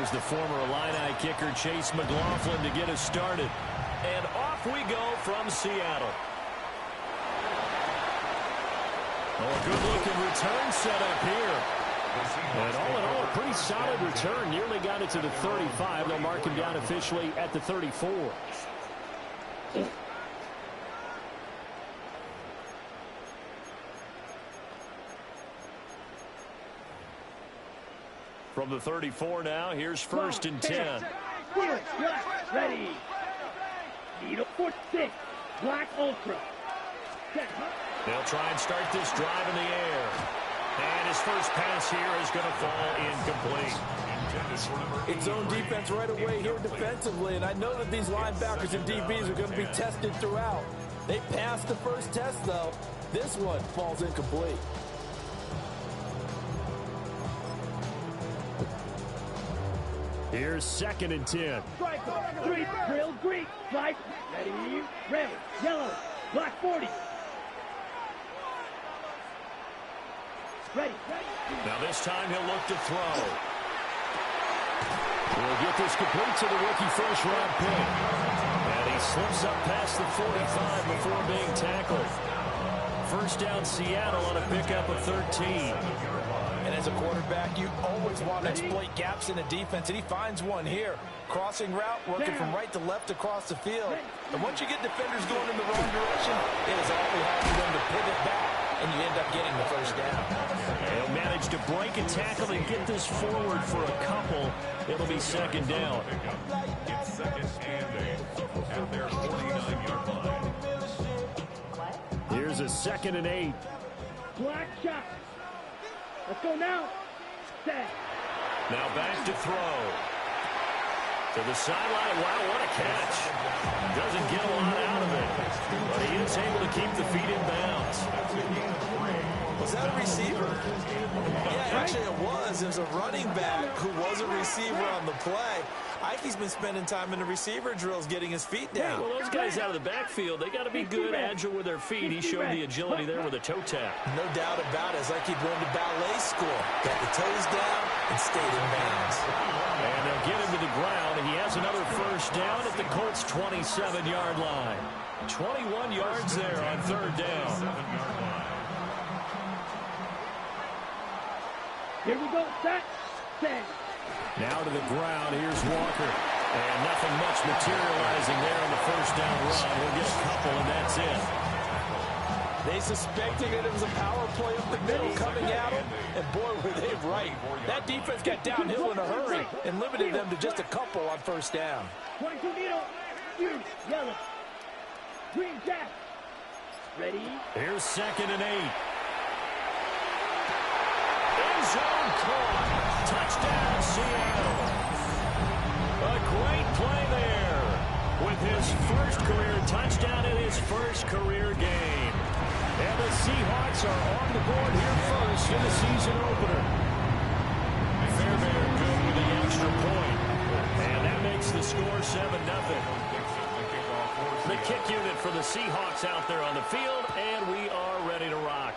Here's the former Illini kicker, Chase McLaughlin, to get us started. And off we go from Seattle. Oh, a good-looking return set up here. And all in all, a pretty solid return. Nearly got it to the 35. They'll mark him down officially at the 34. From the 34 now, here's 1st and 10. Ready. Needle for 6. Black Ultra. They'll try and start this drive in the air. And his first pass here is going to fall incomplete. It's zone defense right away here defensively, and I know that these linebackers and DBs are going to be tested throughout. They passed the first test, though. This one falls incomplete. Here's 2nd and 10. Striker, 3, drill, Greek, flight, ready, red, yellow, black 40. Ready. Now this time he'll look to throw. He'll get this complete to the rookie first-round pick. And he slips up past the 45 before being tackled. First down Seattle on a pickup of 13. And as a quarterback, you always want to exploit gaps in the defense, and he finds one here. Crossing route, working from right to left across the field. And once you get defenders going in the wrong direction, it is awfully hard for them to pivot back, and you end up getting the first down. They'll manage to break a tackle and get this forward for a couple. It'll be 2nd down. It's 2nd and 8 at their 49-yard line. Here's a 2nd and 8. Black shot. Let's go now. Set. Now back to throw. To the sideline. Wow, what a catch. Doesn't get a lot out of it. But he is able to keep the feet in bounds. Was that a receiver? Yeah, actually it was. It was a running back who was a receiver on the play. Ike's been spending time in the receiver drills getting his feet down. Well, those guys out of the backfield, they got to be good, agile with their feet. He showed the agility there with a toe tap. No doubt about it. It's like he'd run to ballet school. Got the toes down and stayed in bounds. And they'll get him to the ground. He has another first down at the Colts' 27-yard line. 21 yards there on 3rd down. Here we go. Set. Set. Now to the ground. Here's Walker. And nothing much materializing there on the first down run. We'll get a couple, and that's it. They suspected that it was a power play up the middle coming at them, and boy, were they right. That defense got downhill in a hurry and limited them to just a couple on first down. 22 needle. Green, yellow. Green jack. Ready. Here's 2nd and 8. End zone caught. Touchdown, Seattle. A great play there with his first career touchdown in his first career game. And the Seahawks are on the board here first in the season opener. Fairbairn good with the extra point. And that makes the score 7-0. The kick unit for the Seahawks out there on the field, and we are ready to rock.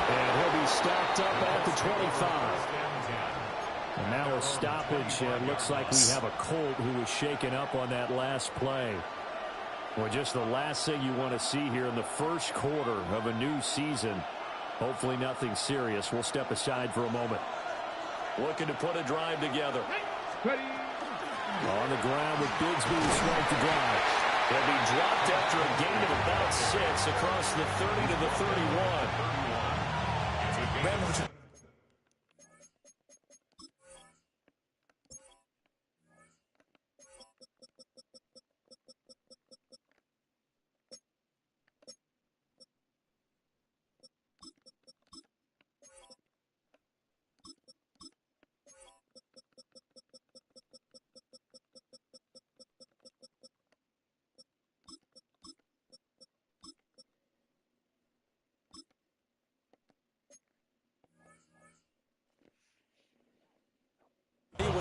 And he'll be stopped up at the 25. And now a stoppage, and looks like we have a Colt who was shaken up on that last play. Well, just the last thing you want to see here in the first quarter of a new season. Hopefully nothing serious. We'll step aside for a moment. Looking to put a drive together. Ready. On the ground with Bigsby to strike the drive. He'll be dropped after a gain of about 6 across the 30 to the 31.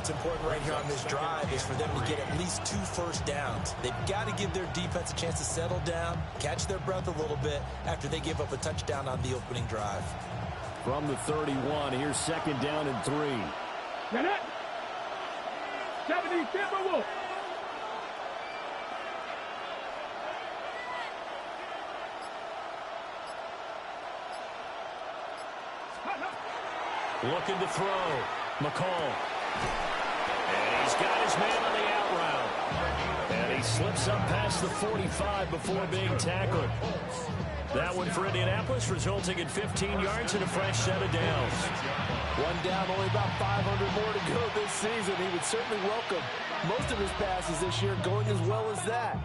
what's important right here on this drive is for them to get at least 2 first downs. They've got to give their defense a chance to settle down, catch their breath a little bit after they give up a touchdown on the opening drive. From the 31, here's 2nd down and 3. Get it. 70 Timberwolves. Looking to throw. McCall. And he's got his man on the out route. And he slips up past the 45 before being tackled. That one for Indianapolis, resulting in 15 yards and a fresh set of downs. One down, only about 500 more to go this season. He would certainly welcome most of his passes this year going as well as that.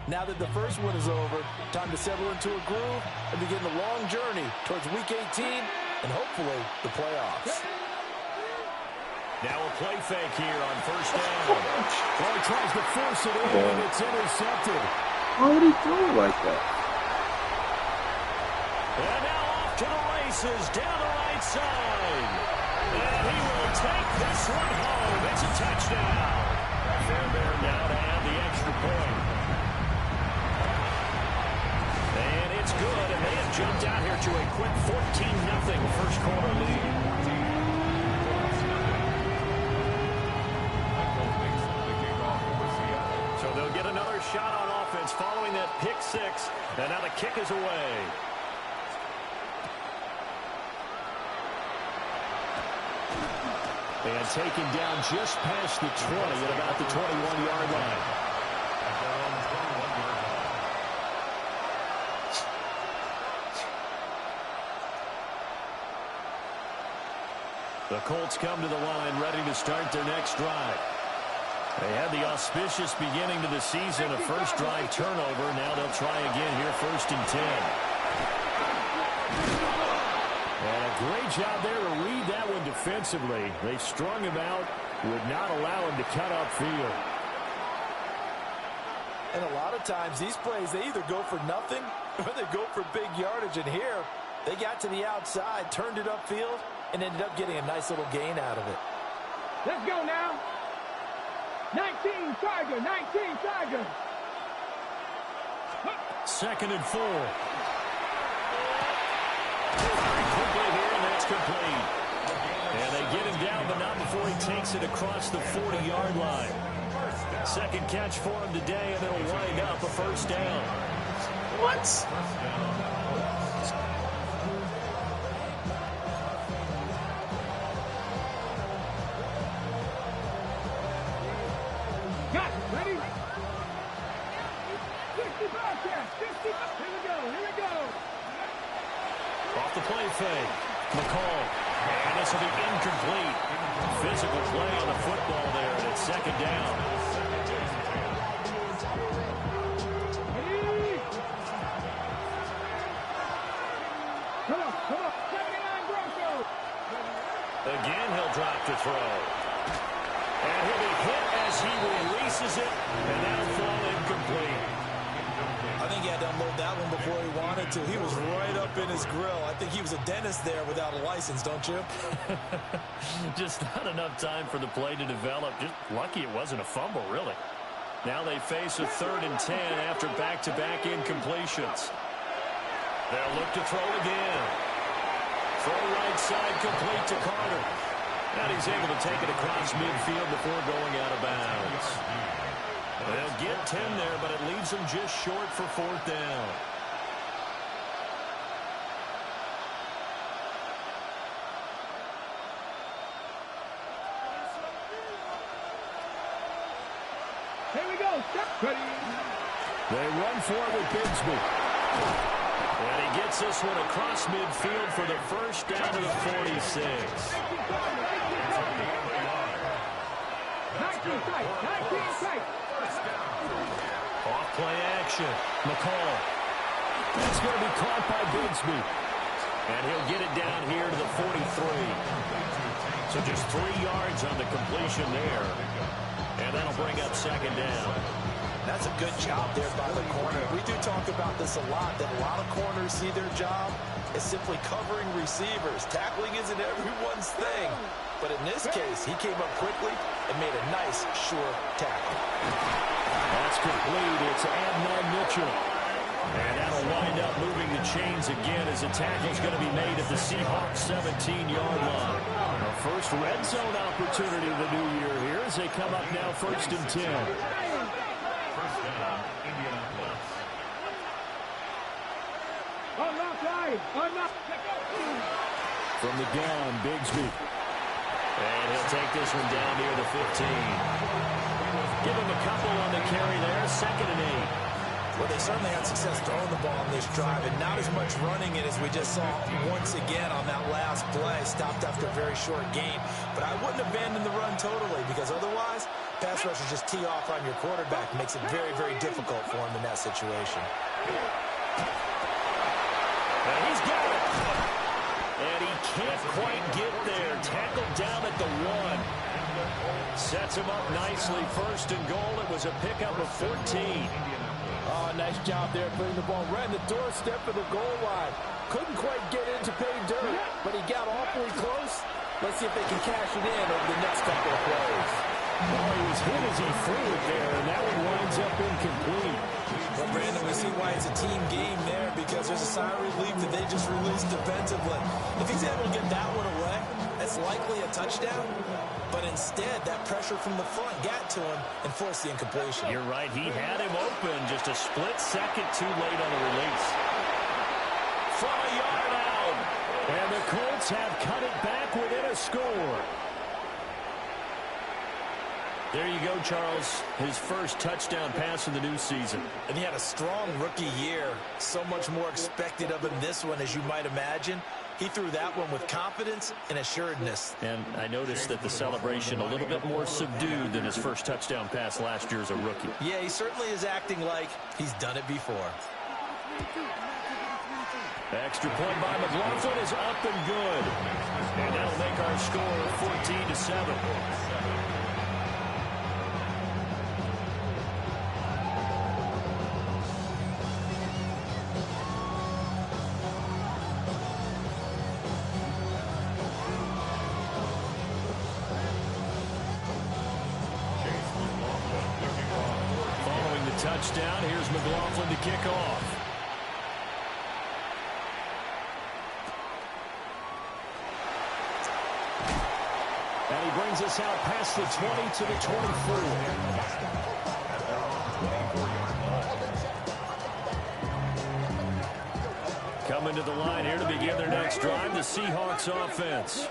Now that the first one is over, time to settle into a groove and begin the long journey towards Week 18 and hopefully the playoffs. Now a play fake here on 1st down. Well, he tries to force it in, and it's intercepted. Why would he throw it like that? And now off to the races, down the right side. And he will take this one home. It's a touchdown. Fairbairn now to add the extra point. And it's good, and they have jumped out here to a quick 14-0 first quarter lead. So they'll get another shot on offense following that pick 6, and now the kick is away. And taken down just past the 20 at about the 21-yard line. The Colts come to the line ready to start their next drive. They had the auspicious beginning to the season, a first drive turnover. Now they'll try again here, 1st and 10. And a great job there to read that one defensively. They strung him out, would not allow him to cut upfield. And a lot of times these plays, they either go for nothing or they go for big yardage. And here, they got to the outside, turned it upfield, and ended up getting a nice little gain out of it. Let's go now. 19 Tiger, 19 Tiger. 2nd and 4. Quickly here, and that's complete. And they get him down, but not before he takes it across the 40-yard line. 2nd catch for him today, and it'll wind up a 1st down. What? Got it. Ready? 65 catch. 65. Here we go. Here we go. Off the play fake. McCall. And this will be incomplete. Physical play on the football there, and it's 2nd down. Ready? Come on. Come on. 79 Broncos. Again, he'll drop to throw. And he'll be hit as he releases it, and that'll fall incomplete. I think he had to unload that one before he wanted to. He was right up in his grill. I think he was a dentist there without a license, don't you? Just not enough time for the play to develop. Just lucky it wasn't a fumble, really. Now they face a 3rd and 10 after back-to-back incompletions. They'll look to throw again. Throw right side complete to Carter. And he's able to take it across midfield before going out of bounds. They'll get 10 there, but it leaves them just short for 4th down. Here we go. Stop. Ready? They run for it with Bigsby. And he gets this one across midfield for the 1st down to the 46. 19 tight. 19 tight. Off play action. McCall. That's going to be caught by Bigsby. And he'll get it down here to the 43. So just 3 yards on the completion there. And that'll bring up 2nd down. That's a good job there by the corner. We do talk about this a lot, that a lot of corners see their job as simply covering receivers. Tackling isn't everyone's thing. But in this case, he came up quickly and made a nice, sure tackle. That's complete. It's Adnan Mitchell. And that'll wind up moving the chains again as the tackle's going to be made at the Seahawks 17-yard line. Our first red zone opportunity of the new year here as they come up now 1st and 10. First down, Indianapolis. From the gun, Bigsby. And he'll take this one down near the 15. Give him a couple on the carry there, 2nd and 8. Well, they certainly had success throwing the ball in this drive, and not as much running it as we just saw once again on that last play. Stopped after a very short gain. But I wouldn't abandon the run totally, because otherwise, pass rushers just tee off on your quarterback. It makes it very, very difficult for him in that situation. And he's got it. And he can't quite get there. Tackled down at the 1. Sets him up nicely. 1st and goal. It was a pickup of 14. Oh, nice job there putting the ball right in the doorstep of the goal line. Couldn't quite get in to pay dirt, but he got awfully close. Let's see if they can cash it in over the next couple of plays. Well, he was hit as he threw it there, and that one winds up incomplete. Well, Brandon, we see why it's a team game there, because there's a sigh of relief that they just released defensively. If he's able to get that one away, that's likely a touchdown. But instead, that pressure from the front got to him and forced the incompletion. You're right. He had him open just a split second too late on the release. From a yard out. And the Colts have cut it back within a score. There you go, Charles. His first touchdown pass of the new season. And he had a strong rookie year. So much more expected of him this one, as you might imagine. He threw that one with confidence and assuredness. And I noticed that the celebration a little bit more subdued than his first touchdown pass last year as a rookie. Yeah, he certainly is acting like he's done it before. Extra point by McLaughlin is up and good. And that'll make our score 14-7. Touchdown. Here's McLaughlin to kick off. And he brings us out past the 20 to the 24. Coming to the line here to begin their next drive, the Seahawks offense.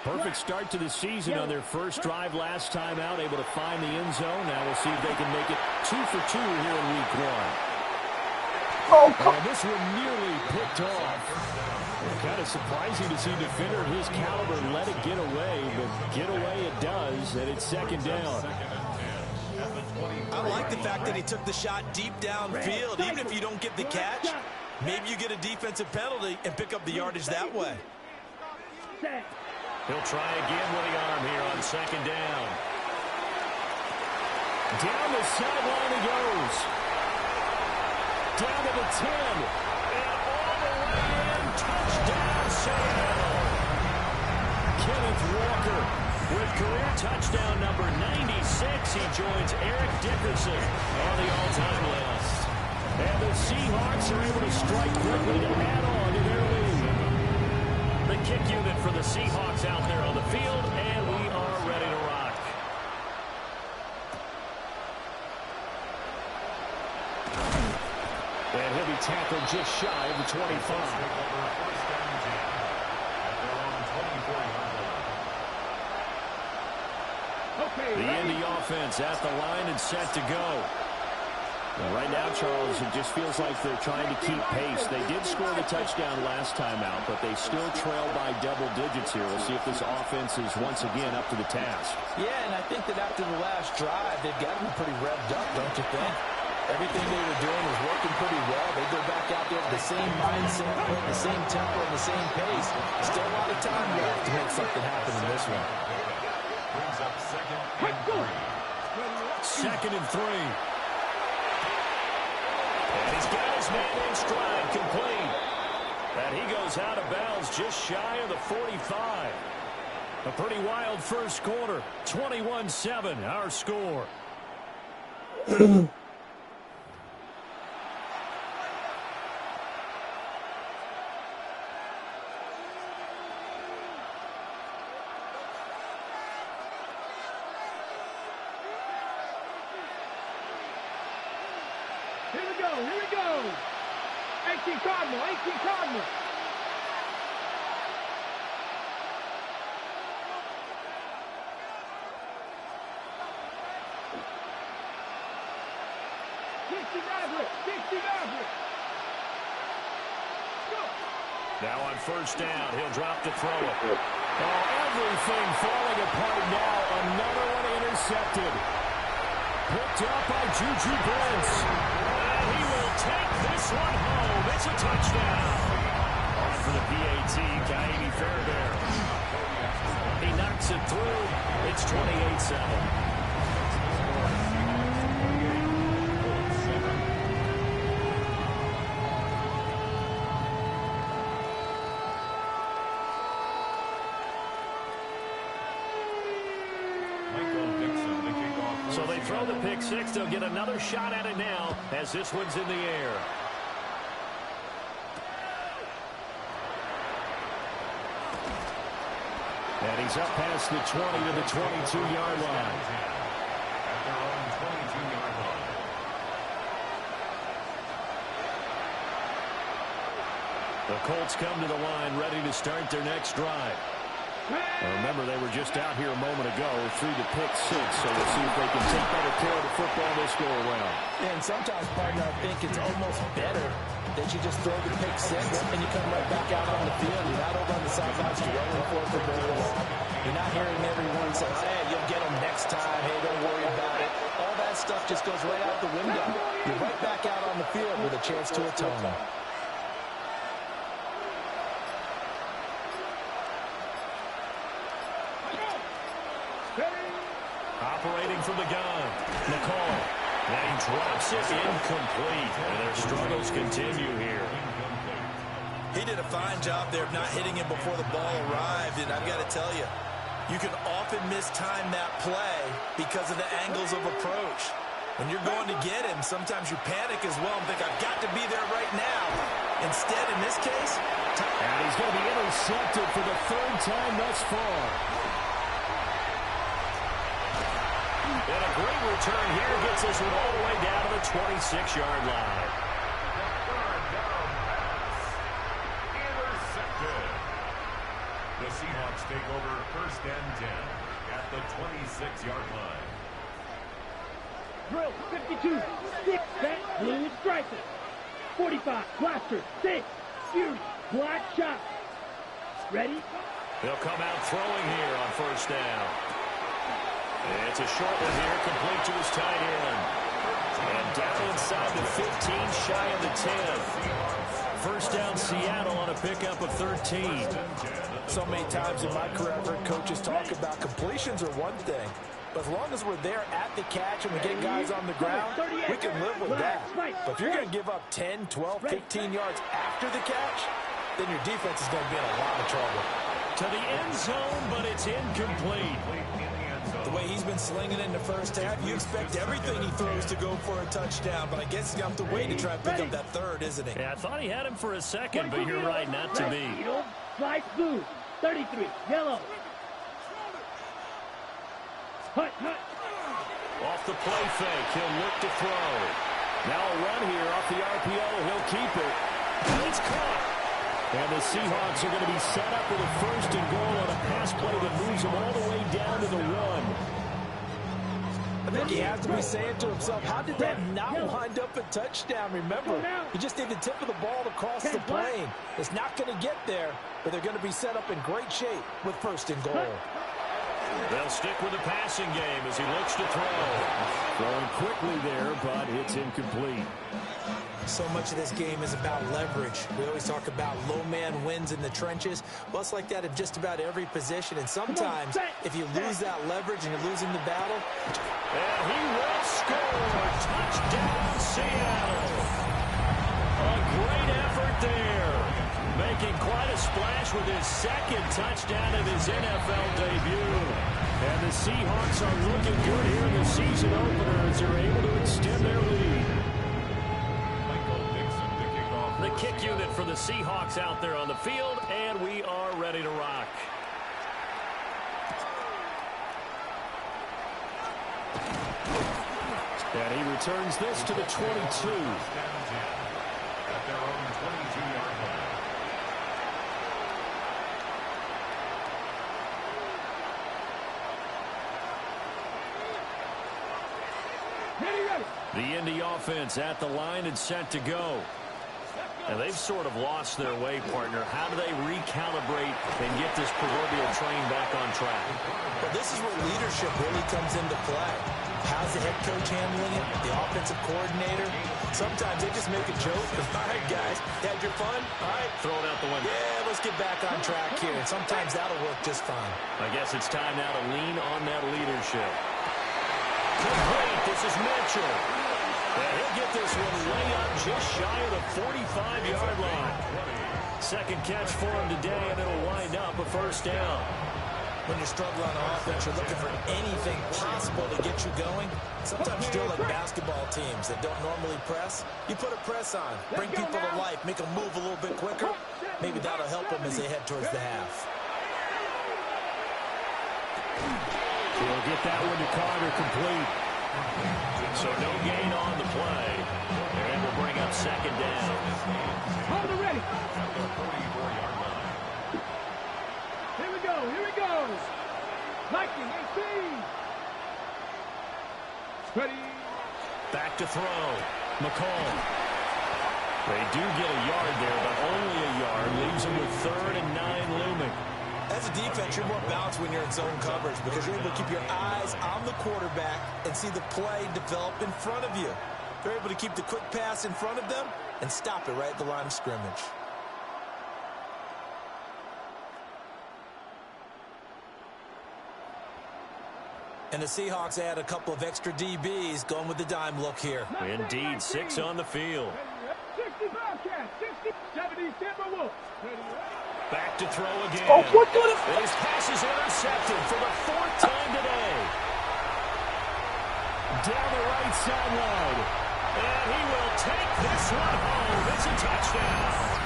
Perfect start to the season on their first drive last time out, able to find the end zone. Now we'll see if they can make it 2 for 2 here in week 1. And this one nearly picked off. Kind of surprising to see a defender of his caliber let it get away, but get away it does, and it's 2nd down. I like the fact that he took the shot deep downfield. Even if you don't get the catch, maybe you get a defensive penalty and pick up the yardage that way. He'll try again with the arm here on 2nd down. Down the sideline he goes. Down to the 10. And all the way in. Touchdown, Seattle. Kenneth Walker with career touchdown number 96. He joins Eric Dickerson on the all-time list. And the Seahawks are able to strike quickly to add on to their lead. The kick unit for the Seahawks out there on the field, and we are ready to rock. And he'll be tackled just shy of the 25. The Indy offense at the line and set to go. Right now, Charles, it just feels like they're trying to keep pace. They did score the touchdown last time out, but they still trail by double digits here. We'll see if this offense is once again up to the task. Yeah, and I think that after the last drive, they've got to be pretty revved up, don't you think? Everything they were doing was working pretty well. They go back out there with the same mindset, playing the same tempo and the same pace. Still a lot of time left to make something happen in this one. Brings up 2nd and 3. 2nd and 3. And he's got his man in stride, complete. And he goes out of bounds just shy of the 45. A pretty wild first quarter. 21-7, our score. Here we go. 18 Cardinal. Now on first down, he'll drop to throw it. Oh, everything falling apart now. Another one intercepted. Picked up by Juju Brents. And he will take this one home. It's a touchdown. On for the PAT, Kaimi Fairbairn. He knocks it through. It's 28-7. So they throw the pick six. They'll get another shot at it now as this one's in the air. And he's up past the 20 to the 22-yard line. At their own 22-yard line. The Colts come to the line ready to start their next drive. Remember, they were just out here a moment ago through the pick six, so we'll see if they can take better care of the football this go around. And sometimes, partner, I think it's almost better that you just throw the pick six and you come right back out on the field. You're not over on the sidelines running for the ball. You're not hearing everyone say, hey, you'll get them next time. Hey, don't worry about it. All that stuff just goes right out the window. You're right back out on the field with a chance to atone. Operating from the gun, Nicole. And he drops it incomplete. And their struggles continue here. He did a fine job there of not hitting him before the ball arrived. And I've got to tell you, you can often mistime that play because of the angles of approach. When you're going to get him, sometimes you panic as well and think, I've got to be there right now. Instead, in this case, and he's going to be intercepted for the third time thus far. And a great return here gets us all the way down to the 26-yard line. Intercepted. The Seahawks take over first and 10 at the 26-yard line. Drill, 52, 6, set, blue striker. 45, blaster, 6, fury, black shot. Ready? They'll come out throwing here on first down. It's a short one here, complete to his tight end. And down inside the 15, shy of the 10. First down, Seattle on a pickup of 13. So many times in my career, I've heard coaches talk about completions are one thing. But as long as we're there at the catch and we get guys on the ground, we can live with that. But if you're going to give up 10, 12, 15 yards after the catch, then your defense is going to be in a lot of trouble. To the end zone, but it's incomplete. The way he's been slinging in the first half, you expect everything he throws to go for a touchdown. But I guess he's going to have to wait to try and pick up that third, isn't he? Yeah, I thought he had him for a second, but you're right, not to be. Flight blue, 33, yellow. Hut. Off the play fake, he'll look to throw. Now a run here off the RPO, he'll keep it. It's caught. And the Seahawks are going to be set up with a first and goal on a pass play that moves them all the way down to the 1. I think he has to be saying to himself, how did that not wind up a touchdown? Remember, he just need the tip of the ball to cross the plane. It's not going to get there, but they're going to be set up in great shape with first and goal. They'll stick with the passing game as he looks to throw. Throwing quickly there, but it's incomplete. So much of this game is about leverage. We always talk about low man wins in the trenches. Well, it's like that in just about every position. And sometimes, if you lose that leverage and you're losing the battle. And he will score. Touchdown, Seattle. A great effort there. Making quite a splash with his second touchdown in his NFL debut. And the Seahawks are looking good here in the season opener as they're able to extend their lead. The kick unit for the Seahawks out there on the field, and we are ready to rock. And he returns this to the 22. At their own 22-yard line. The Indy offense at the line and set to go. And they've sort of lost their way, partner. How do they recalibrate and get this proverbial train back on track? Well, this is where leadership really comes into play. How's the head coach handling it? The offensive coordinator? Sometimes they just make a joke. All right, guys, had your fun? All right. Throw it out the window. Yeah, let's get back on track here. And sometimes that'll work just fine. I guess it's time now to lean on that leadership. Complete. This is Mitchell. And he'll get this one way up just shy of the 45-yard line. Second catch for him today, and it'll wind up a first down. When you're struggling on offense, you're looking for anything possible to get you going. Sometimes you're like basketball teams that don't normally press. You put a press on, bring people to life, make them move a little bit quicker. Maybe that'll help them as they head towards the half. He'll get that one to Carter complete. So no gain on the play. And we'll bring up second down. Hold it ready. Here we go. Here he goes. Viking 18. Ready. Back to throw. McCall. They do get a yard there, but only a yard. Leaves them with 3rd and 9 looming. As a defense, you're more balanced when you're in zone coverage because you're able to keep your eyes on the quarterback and see the play develop in front of you. You're able to keep the quick pass in front of them and stop it right at the line of scrimmage. And the Seahawks add a couple of extra DBs going with the dime look here. Indeed, 6 on the field. 60 Bobcats, 60, 70 Timberwolves. Back to throw again. Oh, what kind of... His pass is intercepted for the 4th time today. Down the right sideline. And he will take this one home. It's a touchdown.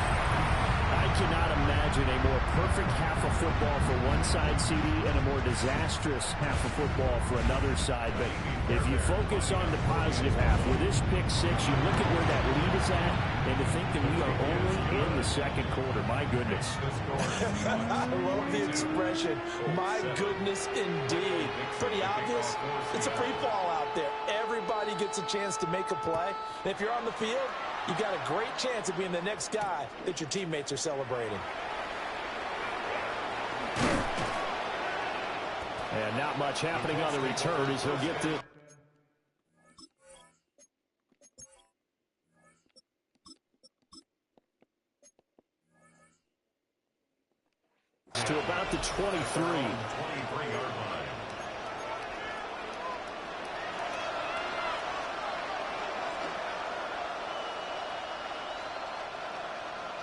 I cannot imagine a more perfect half of football for one side, CD, and a more disastrous half of football for another side. But if you focus on the positive half, with this pick 6, you look at where that lead is at, and to think that we are only in the second quarter. My goodness. I love the expression, my goodness indeed. Pretty obvious. It's a free fall out there. Everybody gets a chance to make a play. And if you're on the field, you've got a great chance of being the next guy that your teammates are celebrating. And not much happening on the return as he'll get to... to about the 23. 23-yard line.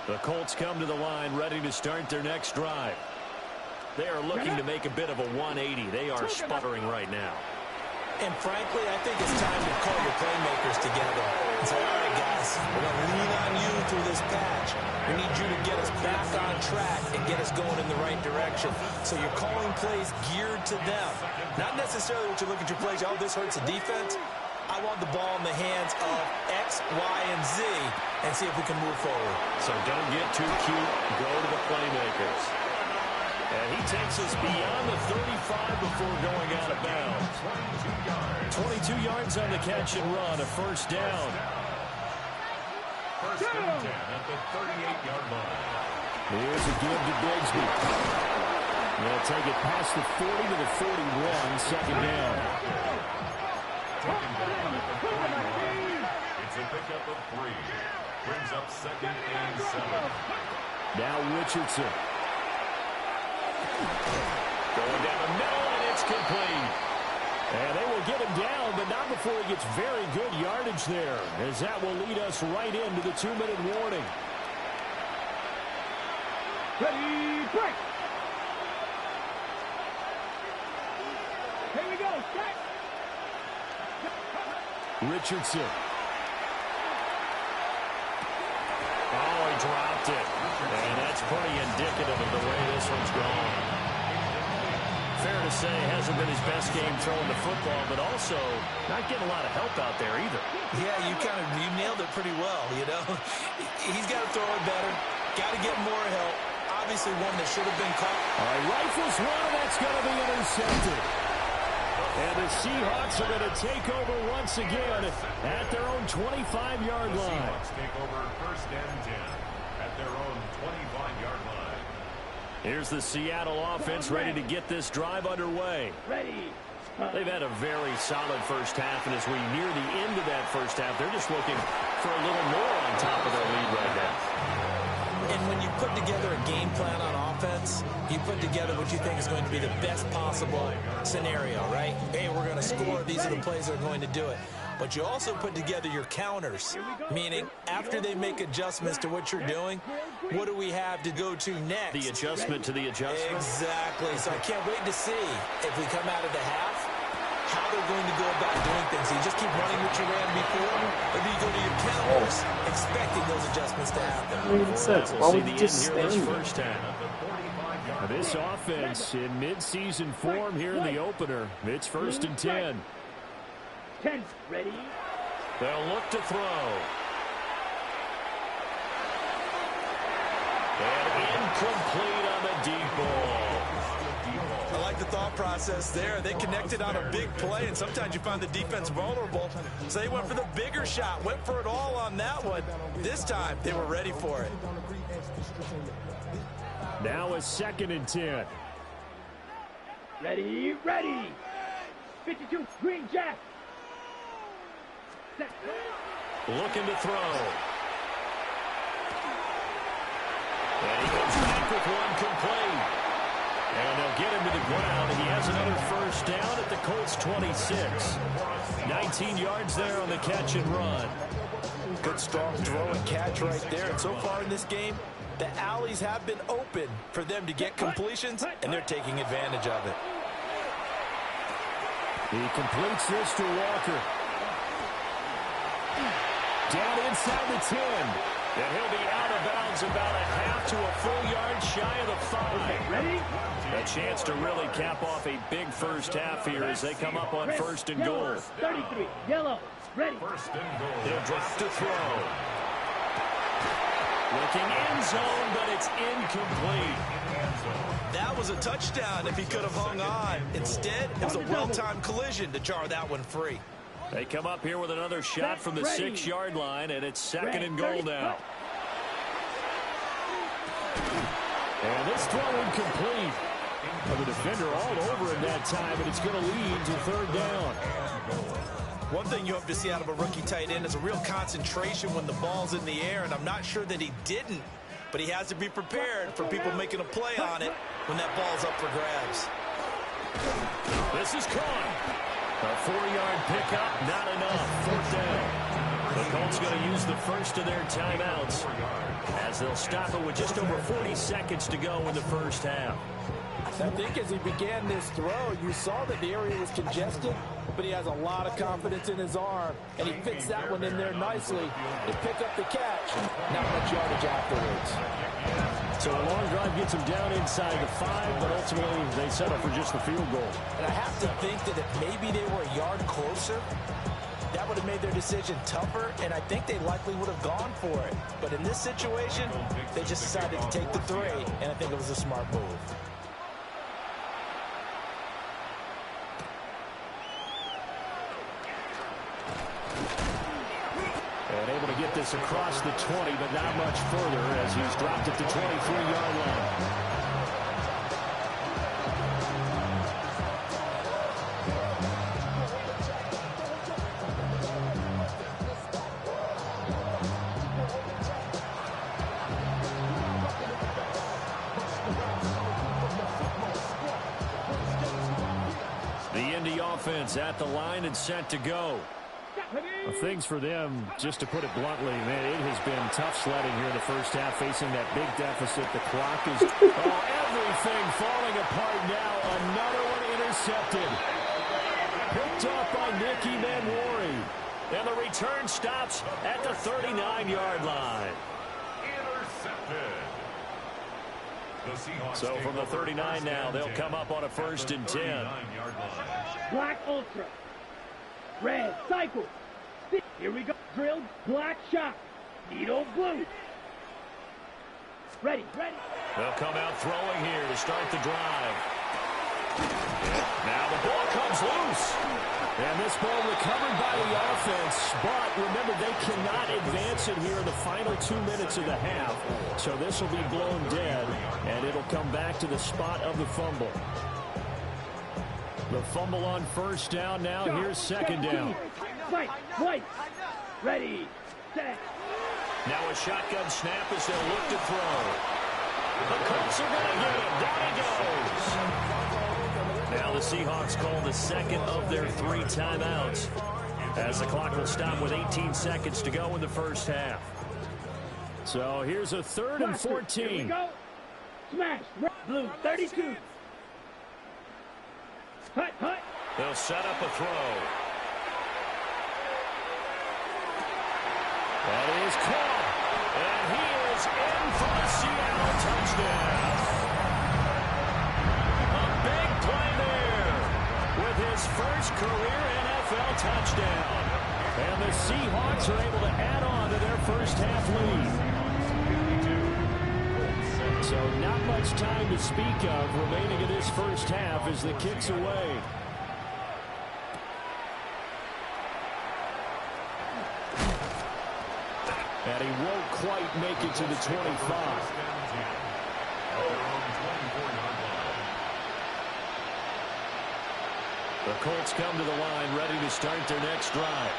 The Colts come to the line ready to start their next drive. They are looking to make a bit of a 180. They are sputtering right now. And frankly, I think it's time to call your playmakers together and say, all right, guys, we're going to lean on you through this patch. We need you to get us back on track and get us going in the right direction. So you're calling plays geared to them. Not necessarily what you look at your plays, oh, this hurts the defense. I want the ball in the hands of X, Y, and Z and see if we can move forward. So don't get too cute. Go to the playmakers. And he takes us beyond the 35 before going out of bounds. 22 yards on the catch and run, a first down. First and 10 at the 38-yard line. Here's a give to Bigsby. They'll take it past the 40 to the 41, second down. Taken down at the 41. It's a pickup of 3. Brings up second and 7. Now Richardson. Going down the middle, and it's complete. And they will get him down, but not before he gets very good yardage there, as that will lead us right into the 2-minute warning. Ready, break. Here we go, set. Richardson. Oh, he dropped it. And that's pretty indicative of the way this one's gone. Fair to say, hasn't been his best game throwing the football, but also not getting a lot of help out there either. Yeah, you nailed it pretty well, you know. He's got to throw it better. Got to get more help. Obviously one that should have been caught. All right, rifles one, and that's going to be intercepted. And the Seahawks are going to take over once again at their own 25-yard line. The Seahawks take over 1st and 10 at their own 25-yard line. Here's the Seattle offense ready to get this drive underway. Ready. They've had a very solid first half, and as we near the end of that first half, they're just looking for a little more on top of their lead right now. And when you put together a game plan on offense, you put together what you think is going to be the best possible scenario, right? Hey, we're going to score. These are the plays that are going to do it. But you also put together your counters, meaning after they make adjustments to what you're doing, what do we have to go to next? The adjustment to the adjustment? Exactly. So I can't wait to see if we come out of the half, how they're going to go about doing things. So you just keep running what you ran before, or do you go to your counters expecting those adjustments to happen? Why would you just stand there? First half. This offense in midseason form here in the opener. It's 1st and 10. 10, ready. They'll look to throw. And incomplete on the deep ball. I like the thought process there. They connected on a big play, and sometimes you find the defense vulnerable. So they went for the bigger shot, went for it all on that one. This time, they were ready for it. Now a 2nd and 10. Ready, ready. 52, Green Jack. Set. Looking to throw. And he goes back with one complete. And they'll get him to the ground, and he has another first down at the Colts 26. 19 yards there on the catch and run. Good strong throw and catch right there. And so far in this game, the alleys have been open for them to get completions, and they're taking advantage of it. He completes this to Walker. Down inside the 10. And he'll be out of bounds about a half to a full yard shy of the 5. Ready? A chance to really cap off a big first half here as they come up on 1st and goal. 33, yellow, ready. 1st and goal. He'll drop to throw. Looking end zone, but it's incomplete. That was a touchdown if he could have hung on. Instead, it was a well-timed collision to jar that one free. They come up here with another shot from the 6-yard line, and it's 2nd and goal now. And this throw incomplete. The defender all over him that time, and it's going to lead to 3rd down. One thing you hope to see out of a rookie tight end is a real concentration when the ball's in the air, and I'm not sure that he didn't, but he has to be prepared for people making a play on it when that ball's up for grabs. This is caught. A 4-yard pickup, not enough. 4th down. The Colts going to use the first of their timeouts as they'll stop it with just over 40 seconds to go in the first half. I think as he began this throw, you saw that the area was congested, but he has a lot of confidence in his arm, and he fits that one in there nicely to pick up the catch. Not much yardage afterwards. So a long drive gets him down inside the 5, but ultimately they settle for just the field goal. And I have to think that if maybe they were a yard closer, that would have made their decision tougher, and I think they likely would have gone for it. But in this situation, they just decided to take the 3, and I think it was a smart move. And able to get this across the 20, but not much further as he's dropped at the 23-yard line. The Indy offense at the line and set to go. Well, things for them, just to put it bluntly, man, it has been tough sledding here in the first half, facing that big deficit. The clock is everything falling apart now. Another one intercepted. Picked off by Nicky Manwari. And the return stops at the 39-yard line. Intercepted. So from the 39 now, they'll come up on a 1st and 10. Black Ultra. Red Cycle. Here we go. Drilled black shot. Needle blue. Ready. They'll come out throwing here to start the drive. Now the ball comes loose. And this ball recovered by the offense. But remember, they cannot advance it here in the final 2 minutes of the half. So this will be blown dead, and it'll come back to the spot of the fumble. The fumble on 1st down now. Here's 2nd down. White. Ready. Set. Now a shotgun snap as they'll look to throw. The Colts are going to get him. Down he goes. Now the Seahawks call the 2nd of their 3 timeouts, as the clock will stop with 18 seconds to go in the first half. So here's a 3rd and 14. Here we go. Smash. Blue 32. Hut. They'll set up a throw. That is caught. And he is in for a Seattle touchdown. A big play there with his first career NFL touchdown. And the Seahawks are able to add on to their first half lead. So not much time to speak of remaining in this first half as the kick's away. And he won't quite make it to the 25. The Colts come to the line ready to start their next drive.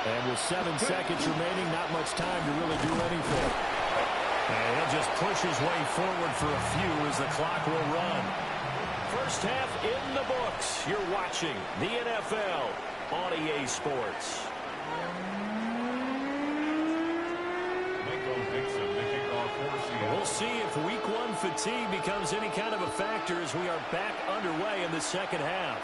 And with 7 seconds remaining, not much time to really do anything. And he'll just push his way forward for a few as the clock will run. First half in the books. You're watching the NFL on EA Sports. We'll see if week 1 fatigue becomes any kind of a factor as we are back underway in the second half.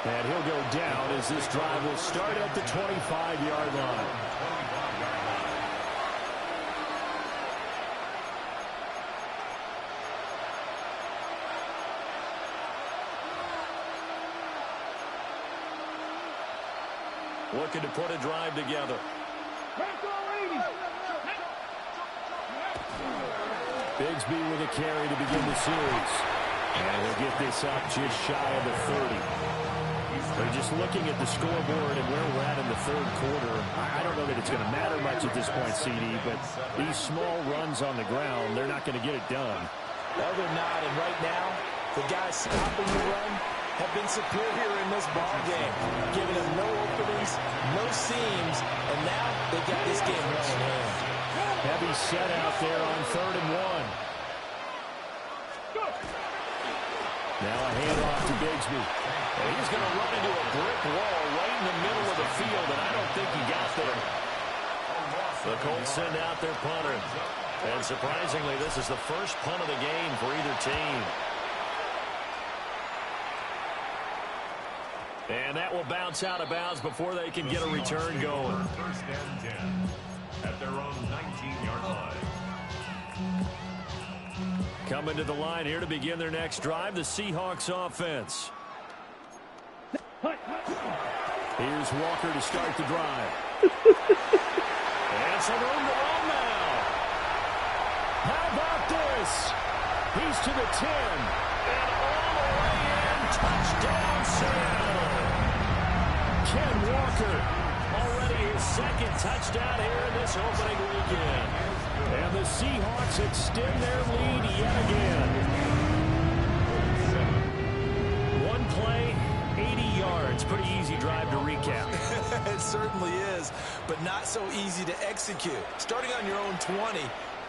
And he'll go down as this drive will start at the 25-yard line. Looking to put a drive together. Bigsby with a carry to begin the series. And he'll get this up just shy of the 30. They're just looking at the scoreboard and where we're at in the 3rd quarter. I don't know that it's going to matter much at this point, CD, but these small runs on the ground, they're not going to get it done. No, they're not. And right now, the guys stopping the run have been superior in this ball game, giving them no openings, no seams, and now they've got this game right in hand. Heavy set out there on 3rd and 1. Now a handoff to Bigsby. And he's going to run into a brick wall right in the middle of the field, and I don't think he got there. The Colts send out their punter. And surprisingly, this is the first punt of the game for either team. And that will bounce out of bounds before they can get a return going. 1st and 10 at their own 19-yard line. Coming to the line here to begin their next drive, the Seahawks offense. Here's Walker to start the drive. And some room to run now. How about this? He's to the 10. And all the way in. Touchdown, Seattle. Ken Walker, already his 2nd touchdown here in this opening weekend. And the Seahawks extend their lead yet again. One play, 80 yards. Pretty easy drive to recap. It certainly is, but not so easy to execute. Starting on your own 20,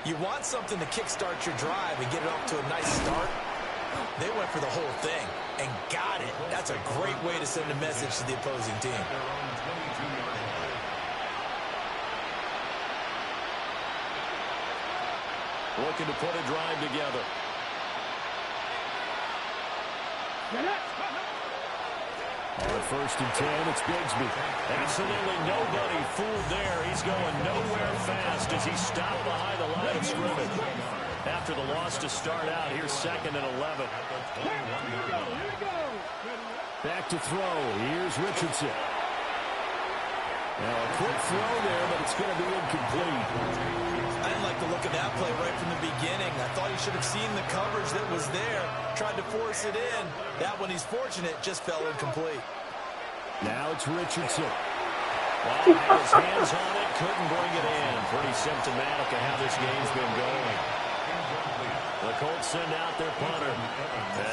you want something to kickstart your drive and get it off to a nice start. They went for the whole thing and got it. That's a great way to send a message to the opposing team. Looking to put a drive together. On 1st and 10, it's Bigsby. Absolutely nobody fooled there. He's going nowhere fast as he's stopped behind the line of scrimmage. After the loss to start out, here's 2nd and 11. Back to throw. Here's Richardson. Now a quick throw there, but it's going to be incomplete. I didn't like the look of that play right from the beginning. I thought he should have seen the coverage that was there, tried to force it in. That one, he's fortunate, just fell incomplete. Now it's Richardson. Well, had his hands on it, couldn't bring it in. Pretty symptomatic of how this game's been going. The Colts send out their punter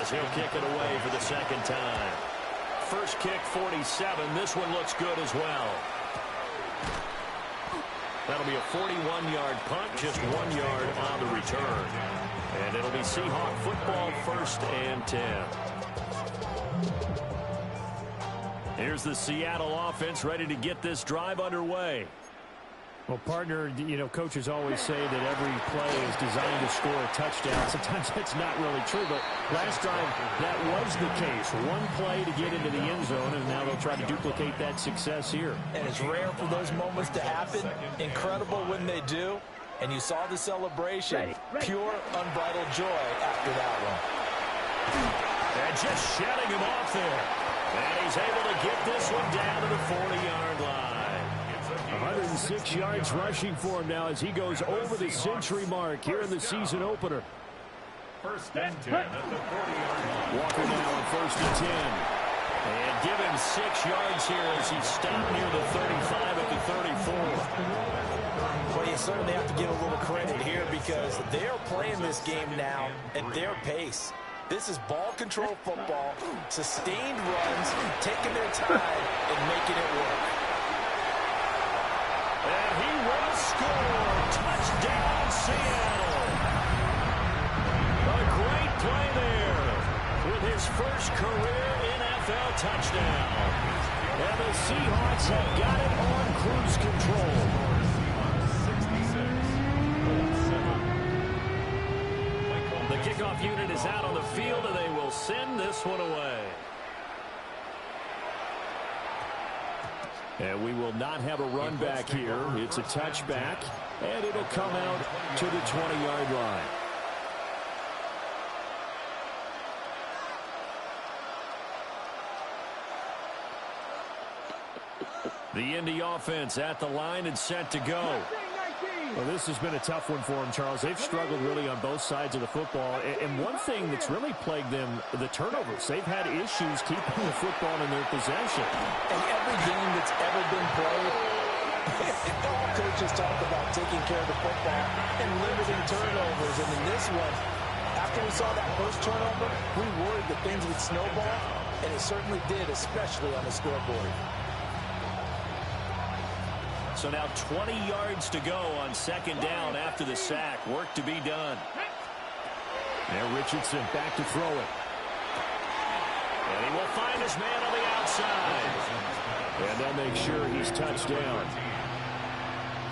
as he'll kick it away for the 2nd time. First kick, 47. This one looks good as well. That'll be a 41-yard punt, just 1 yard on the return. And it'll be Seahawk football, 1st and 10. Here's the Seattle offense ready to get this drive underway. Well, partner, you know, coaches always say that every play is designed to score a touchdown. Sometimes that's not really true, but last drive, that was the case. One play to get into the end zone, and now they'll try to duplicate that success here. And it's rare for those moments to happen. Incredible when they do. And you saw the celebration. Pure, unbridled joy after that one. And just shutting him off there. And he's able to get this one down to the 40-yard line. 106 yards rushing for him now as he goes over the century mark here in the season opener. 1st and 10 at the 40-yard line. Walker now on 1st and 10. And give him 6 yards here as he stopped near the 35 at the 34. Well, you certainly have to give a little credit here because they're playing this game now at their pace. This is ball control football, sustained runs, taking their time and making it work. And he will score. Touchdown, Seattle. A great play there with his first career NFL touchdown. And the Seahawks have got it on cruise control. The kickoff unit is out on the field, and they will send this one away. And we will not have a run back here. It's a touchback, and it'll come out to the 20-yard line. The Indy offense at the line and set to go. Well, this has been a tough one for them, Charles. They've struggled really on both sides of the football. And one thing that's really plagued them, the turnovers. They've had issues keeping the football in their possession. And every game that's ever been played, all coaches talk about taking care of the football and limiting turnovers. And in this one, after we saw that first turnover, we worried that things would snowball, and it certainly did, especially on the scoreboard. So now 20 yards to go on 2nd down after the sack. Work to be done. Now Richardson back to throw it. And he will find his man on the outside. And they'll make sure he's touched down.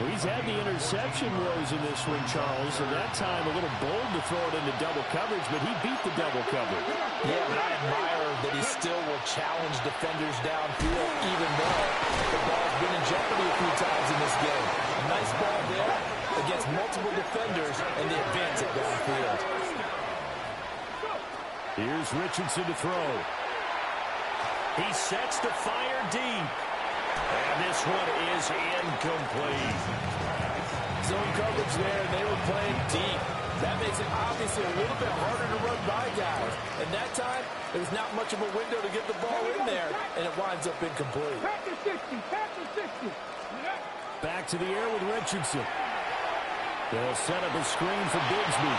Well, he's had the interception woes in this one, Charles. And that time a little bold to throw it into double coverage, but he beat the double coverage. Yeah, but I admire that he still will challenge defenders downfield, even though the ball's been in jeopardy a few times in this game. A nice ball there against multiple defenders, and they advance it downfield. Here's Richardson to throw. He sets to fire deep. And this one is incomplete. Zone coverage there, and they were playing deep. That makes it obviously a little bit harder to run by guys. And that time, there's not much of a window to get the ball in there, and it winds up incomplete. Back to the air with Richardson. They'll set up a screen for Bigsby.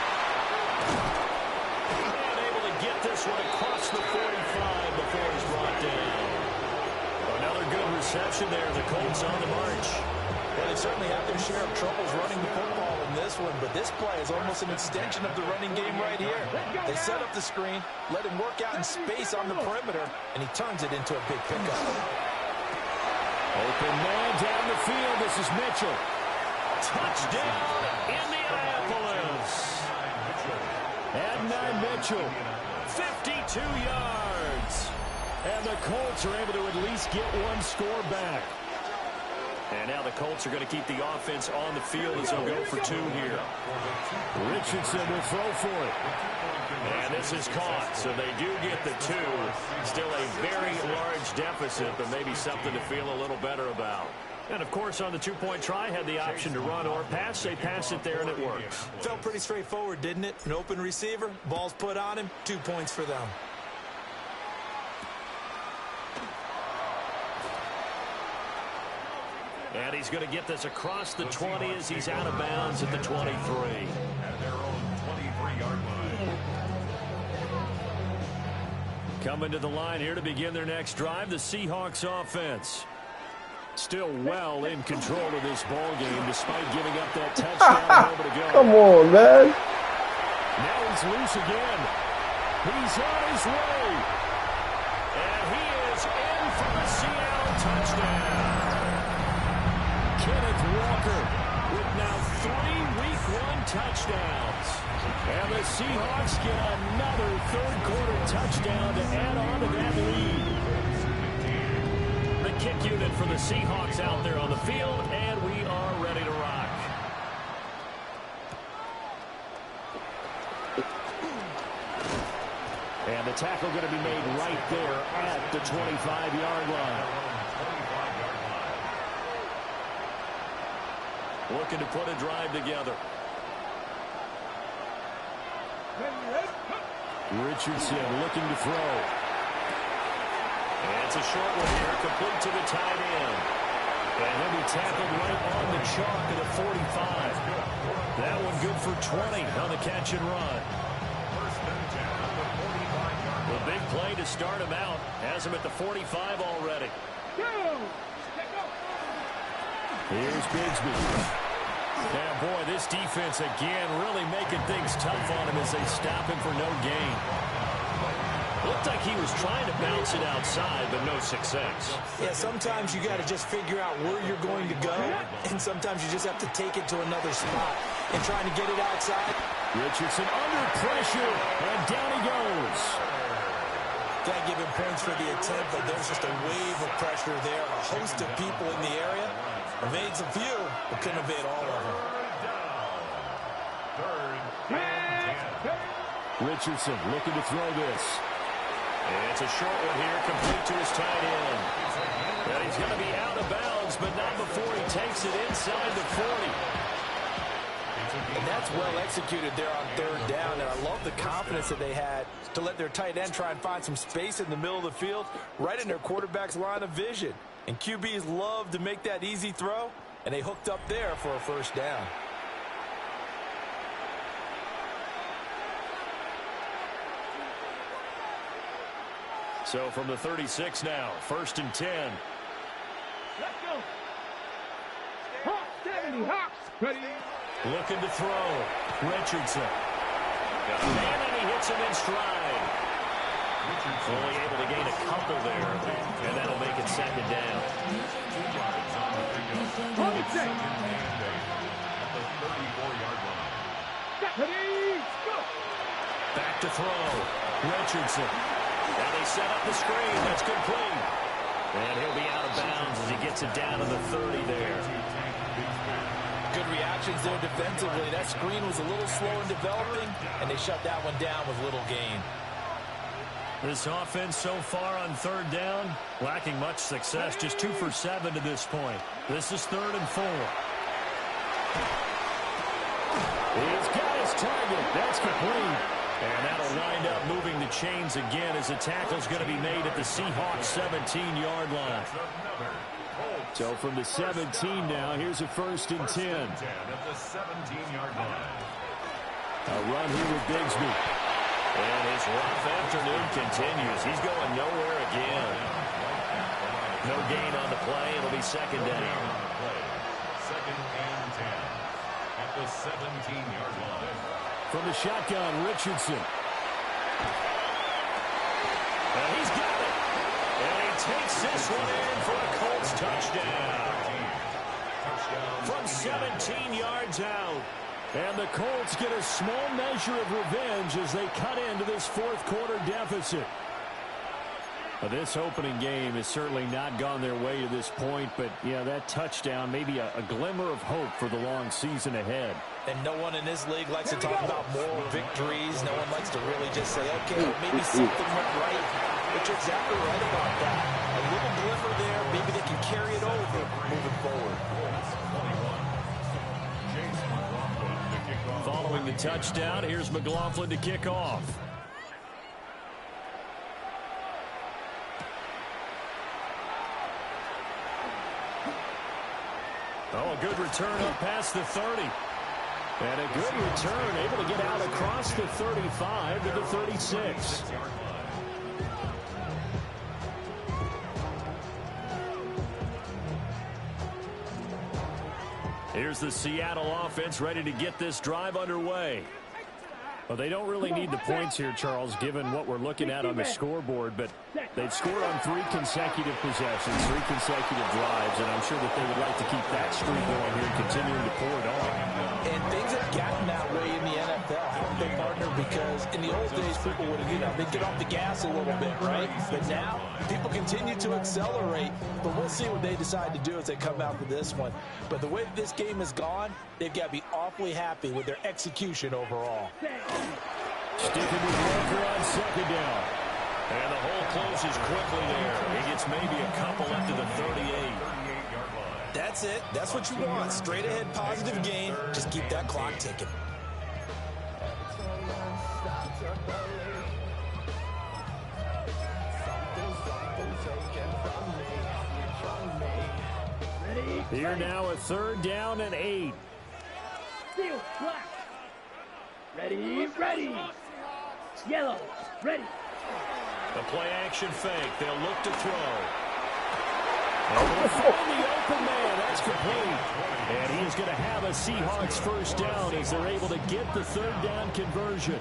And able to get this one across the 45 before he's brought down. Another good reception there. The Colts on the march. Well, they certainly have their share of troubles running the football in this one, but this play is almost an extension of the running game right here. They set up the screen, let him work out in space on the perimeter, and he turns it into a big pickup. Open man down the field. This is Mitchell. Touchdown, Indianapolis. Adonai Mitchell. 52 yards. And the Colts are able to at least get one score back. And now the Colts are going to keep the offense on the field as they'll go for two here. Richardson will throw for it. And this is caught, so they do get the two. Still a very large deficit, but maybe something to feel a little better about. And, of course, on the two-point try, had the option to run or pass. They pass it there, and it works. Felt pretty straightforward, didn't it? An open receiver, ball's put on him, 2 points for them. And he's going to get this across the 20 as he's out of bounds at the 23. At their own 23-yard line. Coming to the line here to begin their next drive, the Seahawks offense. Still well in control of this ball game despite giving up that touchdown a moment ago. Come on, man. Now he's loose again. He's on his way. And he is in for the Seattle touchdown. Kenneth Walker with now 3 Week 1 touchdowns. And the Seahawks get another third-quarter touchdown to add on to that lead. The kick unit for the Seahawks out there on the field, and we are ready to rock. And the tackle going to be made right there at the 25-yard line. Looking to put a drive together. Richardson looking to throw. And it's a short one here, complete to the tight end. And he'll be tackled right on the chalk at a 45. That one good for 20 on the catch and run. The big play to start him out. Has him at the 45 already. Here's Bigsby. Yeah, boy, this defense again really making things tough on him as they stop him for no gain. Looked like he was trying to bounce it outside, but no success. Yeah, sometimes you got to just figure out where you're going to go, and sometimes you just have to take it to another spot. And trying to get it outside. Richardson under pressure, and down he goes. Got to give him points for the attempt, but there's just a wave of pressure there. A host of people in the area. Evades a few, but couldn't evade all of them. Richardson looking to throw this. And it's a short one here, complete to his tight end. And he's going to be out of bounds, but not before he takes it inside the 40. And that's well executed there on third down, and I love the confidence that they had to let their tight end try and find some space in the middle of the field, right in their quarterback's line of vision. And QBs love to make that easy throw, and they hooked up there for a first down. So from the 36 now, 1st and 10. Let's go. Hawks, 70, Hawks. Ready. Looking to throw. Richardson. Got a man, and he hits him in stride. Only able to gain a couple there, and that'll make it second down. Back to throw. Richardson. And they set up the screen. That's complete. And he'll be out of bounds as he gets it down to the 30 there. Good reactions there defensively. That screen was a little slow in developing, and they shut that one down with little gain. This offense so far on third down, lacking much success, just 2 for 7 to this point. This is 3rd and 4. He's got his target. That's complete. And that'll wind up moving the chains again as the tackle's going to be made at the Seahawks 17-yard line. So from the 17 now, here's a 1st and 10. At the 17-yard line. A run here with Bigsby. And his rough afternoon continues. He's going nowhere again. No gain on the play. It'll be second down. the 17-yard line. From the shotgun, Richardson. And he's got it. And he takes this one in for a Colts touchdown. From 17 yards out. And the Colts get a small measure of revenge as they cut into this fourth quarter deficit. This opening game has certainly not gone their way to this point, but yeah, that touchdown, maybe a glimmer of hope for the long season ahead. And no one in this league likes to talk about moral victories. No one likes to really just say, okay, well, maybe something went right. But you're exactly right about that. A little glimmer there, maybe they can carry it over moving forward. Following the touchdown, here's McLaughlin to kick off. Oh, a good return up past the 30. And a good return, able to get out across the 35 to the 36. Here's the Seattle offense ready to get this drive underway. Well, they don't really need the points here, Charles, given what we're looking at on the scoreboard, but they've scored on 3 consecutive possessions, 3 consecutive drives, and I'm sure that they would like to keep that streak going here and continuing to pour it on. And things have gotten that way in the NFL, haven't they, partner? Because in the old days, people would have, they'd get off the gas a little bit, right? But now, people continue to accelerate, but we'll see what they decide to do as they come out for this one. But the way this game has gone, they've got to be awfully happy with their execution overall. Sticking with Walker on second down. And the hole closes quickly there. He gets maybe a couple up to the 38. That's it. That's what you want. Straight ahead positive gain. Just keep that clock ticking. Here now a 3rd down and 8. Steel, black. Ready, ready. Yellow, ready. The play action fake. They'll look to throw. And they'll find the open man. That's complete. And he is going to have a Seahawks first down as they're able to get the 3rd down conversion.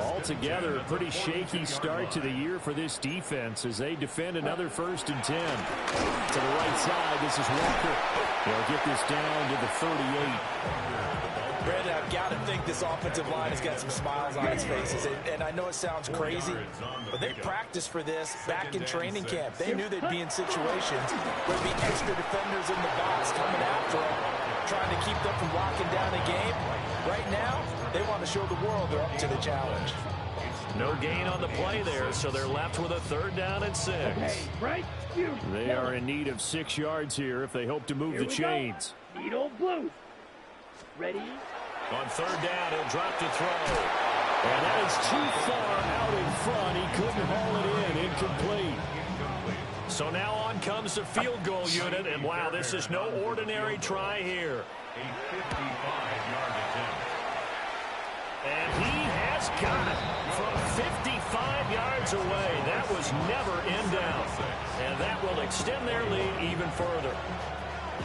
Altogether, a pretty shaky start to the year for this defense as they defend another 1st and 10. To the right side, this is Walker. They'll get this down to the 38. Brandon, I've got to think this offensive line has got some smiles on its faces. And I know it sounds crazy, but they practiced for this back in training camp. They knew they'd be in situations where there'd be extra defenders in the box coming after them, trying to keep them from locking down the game. Right now, they want to show the world they're up to the challenge. No gain on the play there, so they're left with a 3rd down and 6. Right. They are in need of 6 yards here if they hope to move the chains. Need old blue. Ready. On 3rd down, he'll drop to throw. And that is too far out in front. He couldn't haul it in. Incomplete. So now on comes the field goal unit. And, wow, this is no ordinary try here. A 55-yard attempt. And he has got it from 55 yards away. That was never in doubt. And that will extend their lead even further.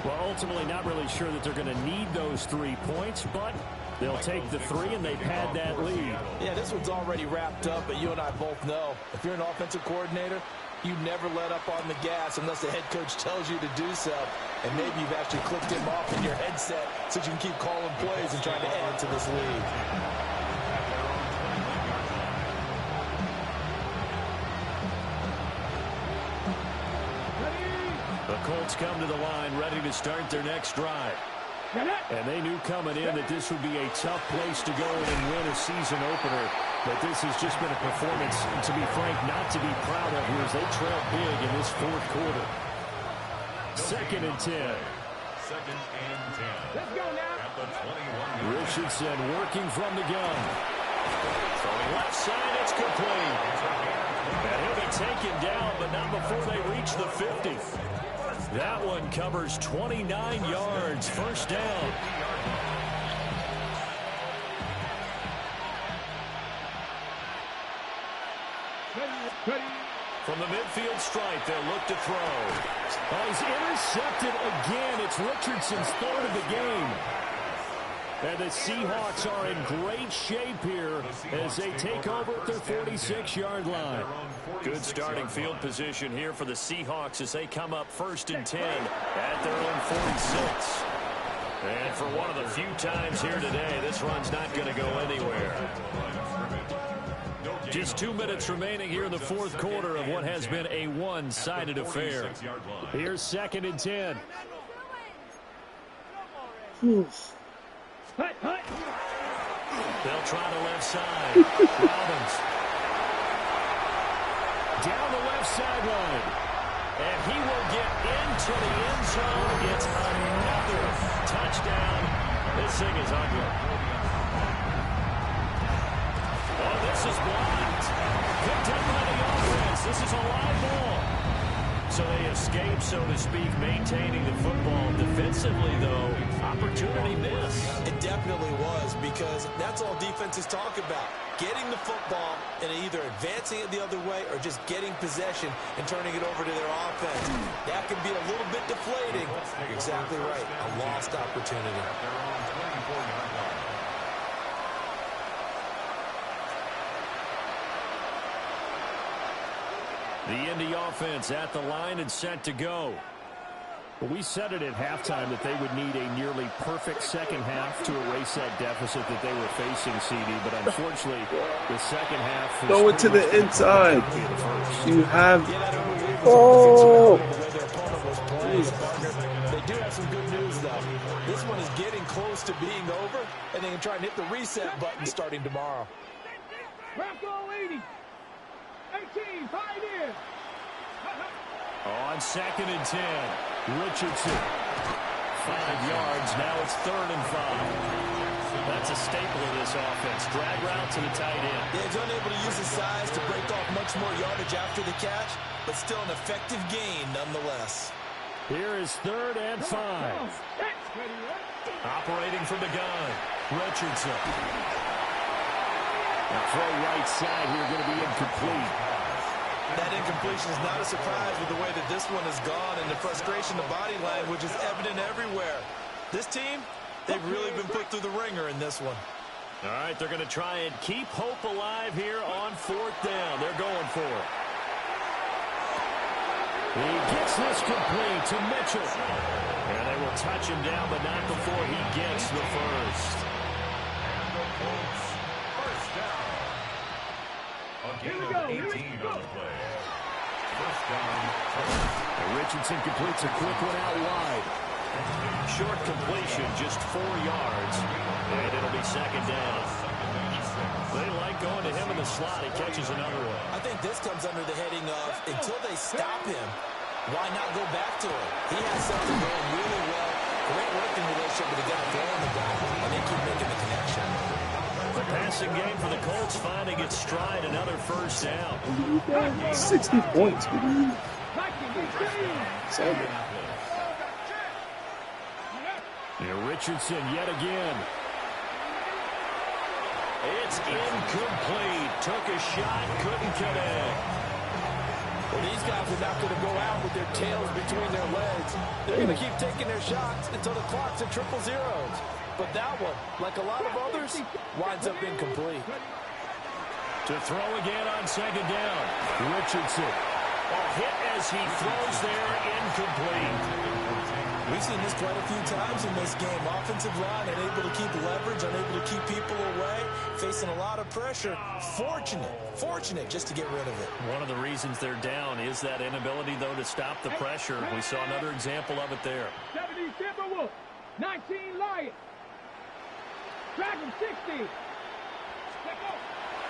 Well, ultimately not really sure that they're going to need those 3 points, but they'll take the 3 and they pad that lead. Yeah, this one's already wrapped up, but you and I both know if you're an offensive coordinator, you never let up on the gas unless the head coach tells you to do so. And maybe you've actually clicked him off in your headset so you can keep calling plays and trying to add to this lead. The Colts come to the line ready to start their next drive. And they knew coming in that this would be a tough place to go and win a season opener. But this has just been a performance, to be frank, not to be proud of here as they trail big in this 4th quarter. 2nd and 10. 2nd and 10. Let's go now. At the 21. Richardson working from the gun. Throwing left side, it's complete. And he'll be taken down, but not before they reach the 50. That one covers 29 yards. First down. From the midfield stripe, they'll look to throw. Oh, he's intercepted again. It's Richardson's 3rd of the game. And the Seahawks are in great shape here as they take over at their 46-yard line. Good starting field position here for the Seahawks as they come up 1st and 10 at their own 46. And for one of the few times here today, this run's not going to go anywhere. Just 2 minutes remaining here in the 4th quarter of what has been a one-sided affair. Here's 2nd and 10. They'll try the left side. Robbins. Down the left sideline. And he will get into the end zone. It's another touchdown. This thing is ugly. Oh, this is blocked. Picked up by the offense. This is a live ball. So they escape, so to speak, maintaining the football. Defensively, though, opportunity missed. It definitely was, because that's all defenses talk about. Getting the football and either advancing it the other way or just getting possession and turning it over to their offense. That can be a little bit deflating. You're exactly right. A lost opportunity. The Indy offense at the line and set to go. Well, we said it at halftime that they would need a nearly perfect second half to erase that deficit that they were facing, CD. But unfortunately, the second half was Throw it to the inside. You have... Oh! Oh! They do have some good news, though. This one is getting close to being over, and they can try and hit the reset button starting tomorrow. Bronco 80. 18, 5 in. On 2nd and 10, Richardson. 5 yards, now it's 3rd and 5. That's a staple of this offense. Drag route to the tight end. Yeah, he's unable to use his size to break off much more yardage after the catch, but still an effective gain nonetheless. Here is 3rd and 5. Operating from the gun, Richardson. The throw right side here going to be incomplete. That incompletion is not a surprise with the way that this one has gone, and the frustration, the body language is evident everywhere. This team, they've really been put through the ringer in this one. All right, they're going to try and keep hope alive here on 4th down. They're going for it. He gets this complete to Mitchell. And they will touch him down, but not before he gets the first. Here we go. 18 on the play. First down. And Richardson completes a quick one out wide. Short completion, just 4 yards. And it'll be 2nd down. They like going to him in the slot. He catches another one. I think this comes under the heading of, until they stop him, why not go back to him? He has something going really well. Great working relationship with the guy throwing the guy, and they keep making the connection. The passing game for the Colts finding its stride, another first down. 60 points, man. And Richardson yet again. It's incomplete. Took a shot, couldn't connect. Well, these guys are not going to go out with their tails between their legs. They're going to keep taking their shots until the clock's at 0-0. But that one, like a lot of others, winds up incomplete. To throw again on 2nd down. Richardson. A hit as he throws there, incomplete. We've seen this quite a few times in this game. Offensive line unable to keep leverage, unable to keep people away, facing a lot of pressure. Fortunate just to get rid of it. One of the reasons they're down is that inability, though, to stop the pressure. We saw another example of it there. 70 Timberwolves. 19 Lions. Dragon 60.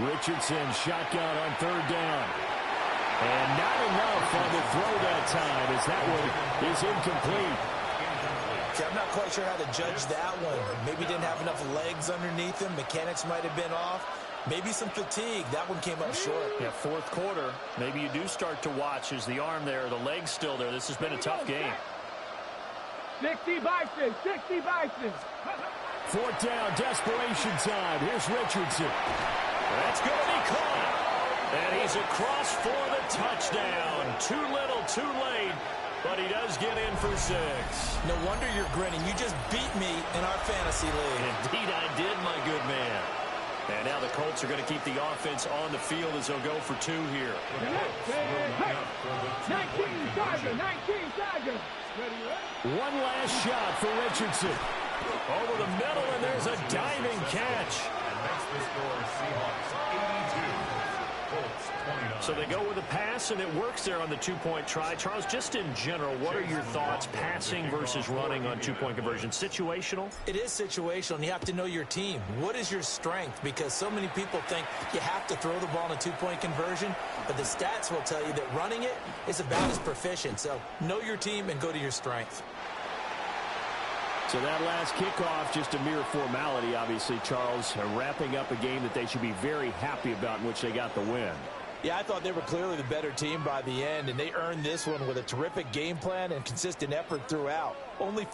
Richardson shotgun on 3rd down. And not enough on the throw that time as that one is incomplete. Okay, I'm not quite sure how to judge that one. Maybe didn't have enough legs underneath him. Mechanics might have been off. Maybe some fatigue. That one came up short. Yeah, 4th quarter. Maybe you do start to watch as the arm there, the leg's still there. This has been a tough game. 60 Bison. 60 Bison. 4th down, desperation time. Here's Richardson. That's going to be caught. And he's across for the touchdown. Too little, too late. But he does get in for 6. No wonder you're grinning. You just beat me in our fantasy league. Indeed I did, my good man. And now the Colts are going to keep the offense on the field as they'll go for 2 here. 19 Dodgers. One last shot for Richardson. Over the middle, and there's a diving catch. And makes the score Seahawks 82. Colts 29. So they go with a pass, and it works there on the 2-point try. Charles, just in general, what are your thoughts passing versus running on 2-point conversion? Situational? It is situational, and you have to know your team. What is your strength? Because so many people think you have to throw the ball in a 2-point conversion, but the stats will tell you that running it is about as proficient. So know your team and go to your strength. So that last kickoff, just a mere formality, obviously, Charles, wrapping up a game that they should be very happy about in which they got the win. Yeah, I thought they were clearly the better team by the end, and they earned this one with a terrific game plan and consistent effort throughout. Only